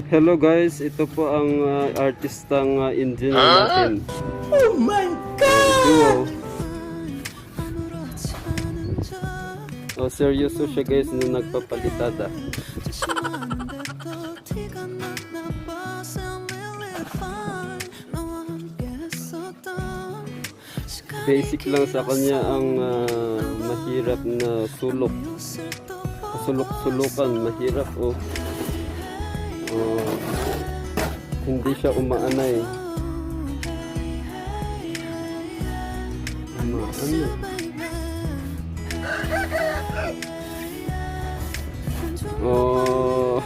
Hello guys, ito po ang artistang engineer natin. Oh my God! Duo. Seryoso siya guys na nagpapalitada. Basic lang sa kanya ang mahirap na sulok. Sulok-sulukan, mahirap oh. Hindi siya umaanay. Umaanay. Oh.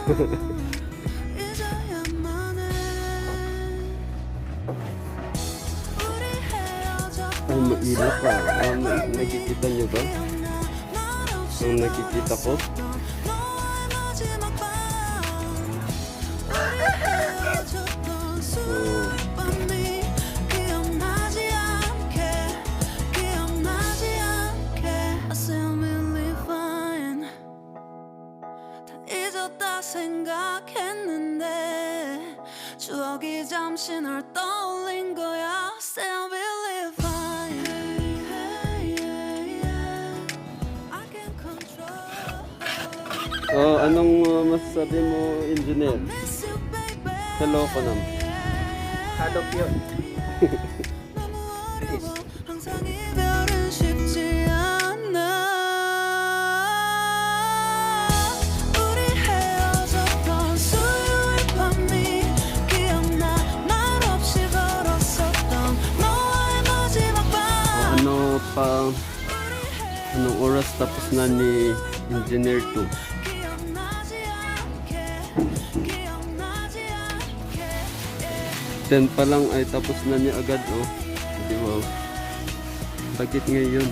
Ay, mailap pa. Nakikita nyo ba? Ang nakikita ko. 생각했는데 추억이 잠시 널 떠올린 거야. Still believe I can control. Anong masasabi mo, engineer? Hello ko nam. Hadop yun. 항상 이별은 쉽지 않아. 우리 헤어졌던 수요일 밤이 기억나. 말없이 걸었었던 너와의 마지막 밤. Anong oras tapos na ni engineer 2? 기억나지 않게. 10 pa lang ay tapos na niya agad oh. Di ba? Bakit ngayon?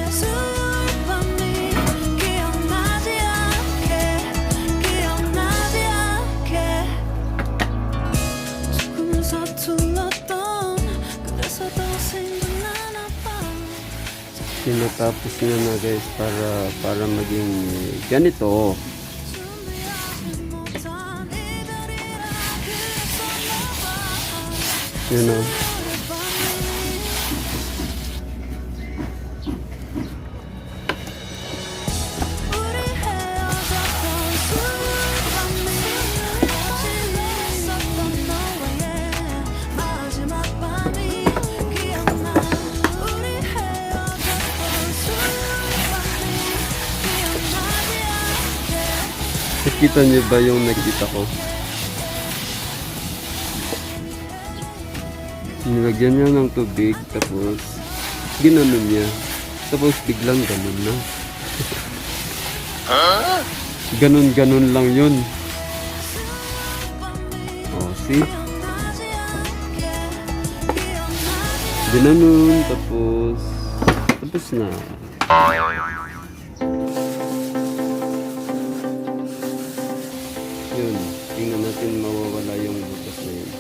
수요일 밤이 기억나지 않게. 기억나지 않게. 조금은 서툴렀던 그래서 더 생각나나 봐. Sinatapos niya na guys para maging ganito. You know. Nakita niyo ba yung nakita ko? Nilagyan niya ng tubig tapos ginanon niya. Tapos biglang ganun na. Ganun lang yun. Oh, see? Ginanon tapos na. Yun, tingnan natin mawawala yung butas na yun.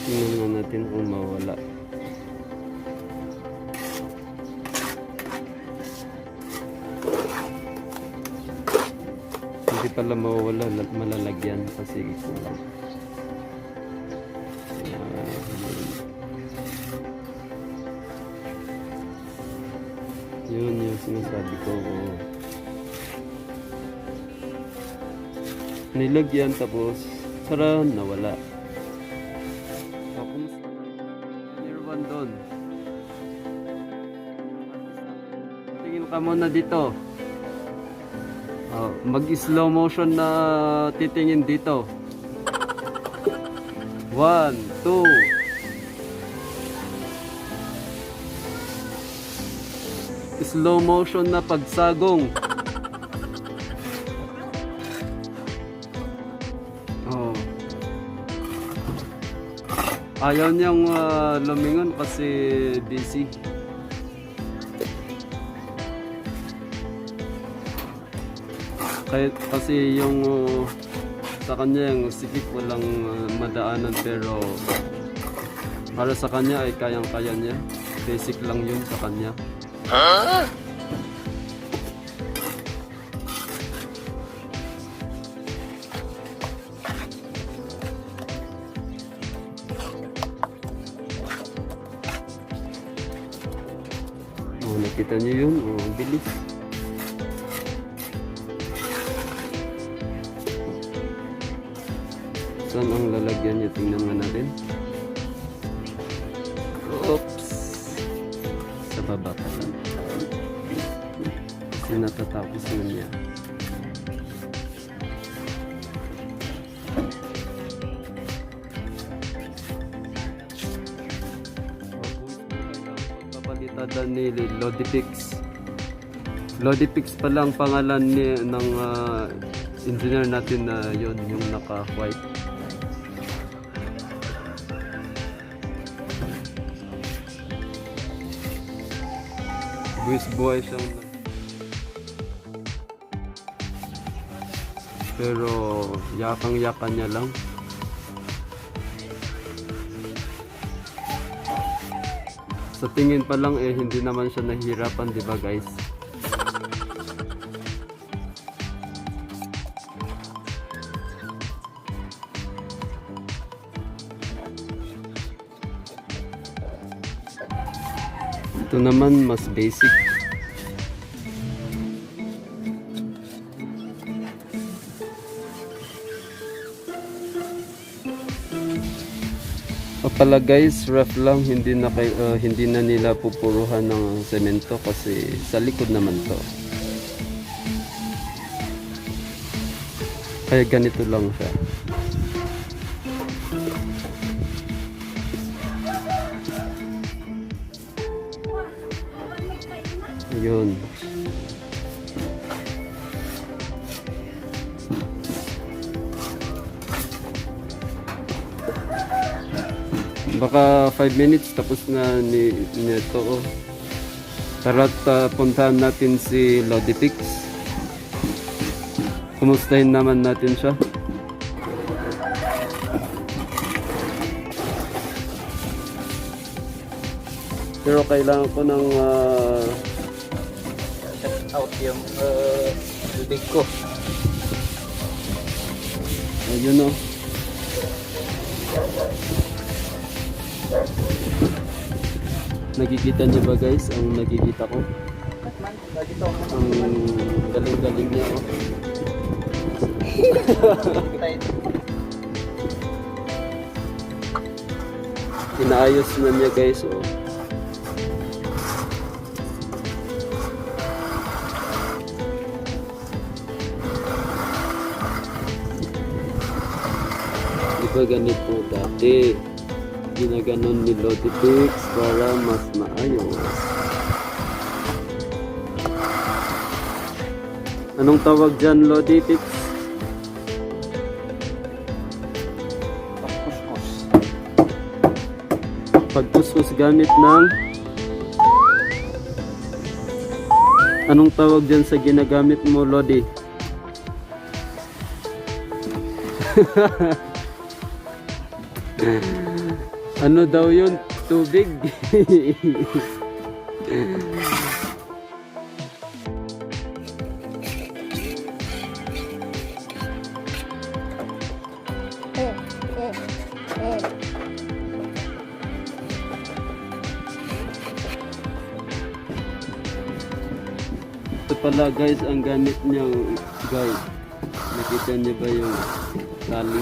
Tingnan natin kung mawawala. Hindi pala mawawala, malalagyan kasi kulang. Yun yung sinasabi ko. Oh. Nilagyan tapos tara, nawala. So, kumusta na? Year 1 doon. Tingin ka muna dito. Mag-slow motion na titingin dito. 1, 2. Slow motion na pagsagong. Ayaw niyang lumingon kasi busy. Kasi yung Sa kanya yung sikip walang madaanan, pero para sa kanya ay kayang-kaya niya. Basic lang yun sa kanya. Oh, nakita niyo yun? Oh, ang bilis. Saan ang lalagyan niya? Tingnan nga natin. Oops! Sa baba pa lang. Kasi natatapos na niya. Pagpapalitada ni Lodipix. Lodipix pa lang pangalan ng engineer natin na yun, yung naka-white. Buwis-buhay siyang pero yakang-yakan niya lang. Sa tingin pa lang hindi naman siya nahihirapan, di ba guys? Ito naman mas basic. Pala guys, rough lang, hindi na nila pupuruhan ng semento kasi sa likod naman to. Kaya ganito lang siya. Ayun. Baka 5 minutes tapos na nito. Oh. Tara't puntahan natin si Lodipix. Kumustahin naman natin siya. Pero kailangan ko ng Check out yung bibig ko. ayun oh. Nakikita niyo ba guys ang nakikita ko? Ang galing-galing niya oh. Inaayos na niya guys oh. Diba ganito dati? Ginaganon ni Lodipix para mas maayos. Anong tawag dyan, Lodipix? Pagkuskus. Pagkuskus gamit ng... Anong tawag dyan sa ginagamit mo, Lodi? Ano daw yun? Tubig? Ito pala guys ang gamit niya guys. Nakita niyo ba yung tali?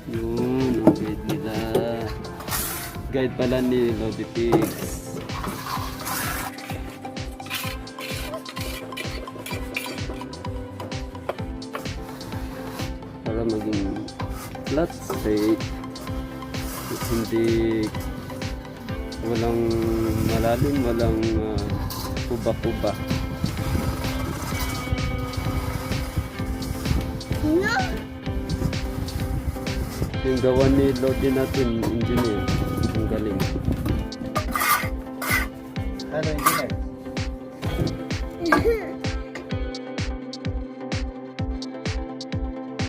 Yun, ang guide nila. Guide pala ni Lodipix. Para maging flat straight. Hindi walang malalim, walang kuba-kuba. Yung gawa ni Lodi natin, engineer. Ang galing. Ano engineer?